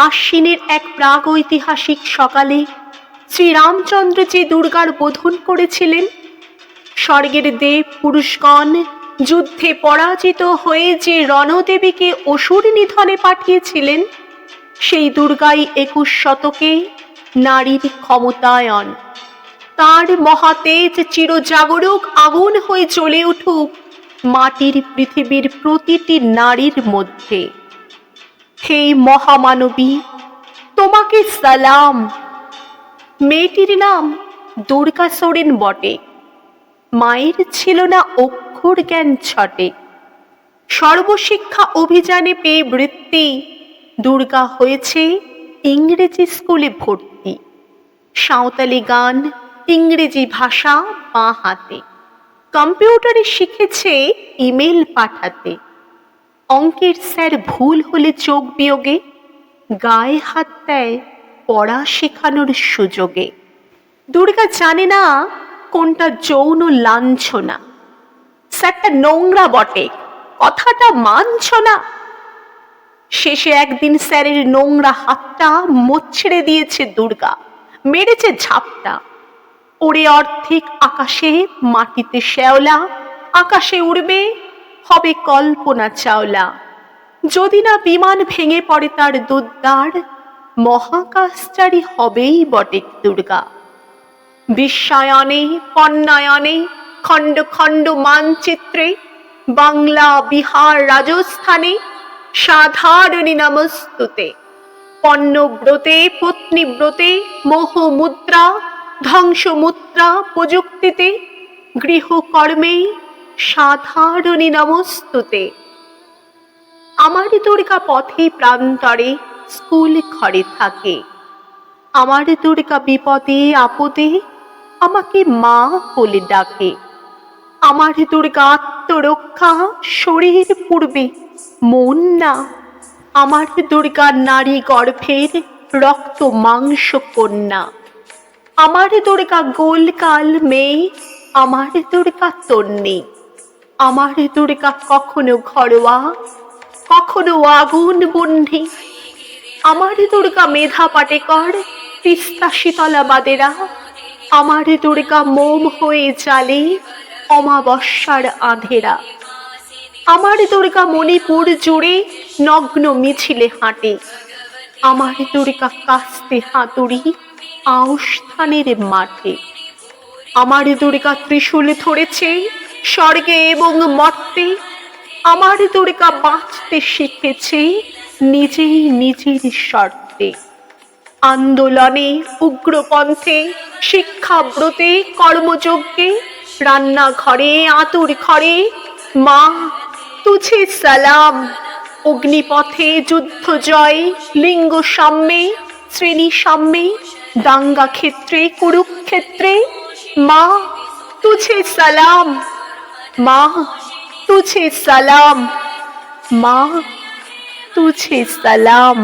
আশ্বিনের এক প্রাগৈতিহাসিক সকালে শ্রীরামচন্দ্র যে দুর্গার বোধন করেছিলেন, স্বর্গের দেব পুরুষগণ যুদ্ধে পরাজিত হয়ে যে রণদেবীকে অসুর নিধনে পাঠিয়েছিলেন, সেই দুর্গাই 21 শতকে নারীর ক্ষমতায়ন। তার মহাতেজ চিরজাগরুক আগুন হয়ে জ্বলে উঠুক মাটির পৃথিবীর প্রতিটি নারীর মধ্যে। হে মহামানবী, তোমাকে সালাম। মেয়েটির নাম দুর্গা সোরেন বটে। মায়ের ছিল না অক্ষর জ্ঞান ছটে। সর্বশিক্ষা অভিযানে পেয়ে বৃত্তি, দুর্গা হয়েছে ইংরেজি স্কুলে ভর্তি। সাঁওতালি গান, ইংরেজি ভাষা বাঁ হাতে। কম্পিউটারে শিখেছে ইমেল পাঠাতে। অঙ্কের স্যার ভুল হলে চোখ বিয়োগে গায়ে হাত দেয় পড়া শেখানোর সুযোগে। দুর্গা জানে না কোনটা যৌন লাঞ্ছনা। স্যারটা নোংরা বটে, কথাটা মানছ না। শেষে একদিন স্যারের নোংরা হাতটা মোচড়ে দিয়েছে দুর্গা, মেরেছে ঝাপটা। ওরে অর্ধেক আকাশে, মাটিতে শ্যাওলা। আকাশে উড়বে, হবে কল্পনা চাওলা। যদি না বিমান ভেঙে পড়ে তার দুদ্দার, মহাকাশচারী হবেই বটে দুর্গা। বিশ্বায়নে, পণ্যায়নে, খণ্ড খণ্ড মানচিত্রে, বাংলা, বিহার, রাজস্থানে সাধারণী নমস্তুতে। পণ্যব্রতে, পত্নীব্রতে, মোহমুদ্রা, ধ্বংসমুদ্রা প্রযুক্তিতে, গৃহকর্মে সাধারণী নমস্তুতে। আমার দুর্গা পথে প্রান্তরে স্কুল ঘরে থাকে। আমার দুর্গা বিপদে আপদে আমাকে মা বলে ডাকে। আমার দুর্গা আত্মরক্ষা শরীর পূর্বে, মন না। আমার দুর্গা নারী গর্ভের রক্ত মাংস কন্যা। আমার দুর্গা গোলকাল মেয়ে, আমার দুর্গা তন্নি। আমার দুর্গা কখনো ঘরোয়া, কখনো আগুন বন্ধি। আমার দুর্গা মেধা পাটেকর, তিস্তা শীতলা বাদেরা। আমার দুর্গা মোম হয়ে জ্বালে অমাবস্যার আঁধেরা। আমার দুর্গা মণিপুর জুড়ে নগ্ন মিছিলে হাঁটে। আমার দুর্গা কাস্তে হাতুড়ি আউশ ধানের মাঠে। আমার দুর্গা ত্রিশূল ধরেছে স্বর্গে এবং মর্তে। আমার দুর্গা বাঁচতে শিখেছে নিজেই নিজের শর্তে। আন্দোলনে, উগ্রপন্থে, শিক্ষাব্রতে, কর্মযজ্ঞে, রান্নাঘরে, আতুর ঘরে মা তুঝে সালাম। অগ্নিপথে, যুদ্ধ জয়, লিঙ্গ সাম্যে, শ্রেণী সাম্যে, দাঙ্গা ক্ষেত্রে, কুরুক্ষেত্রে মা তুঝে সালাম। মা তুঝে সালাম। মা তুঝে সালাম।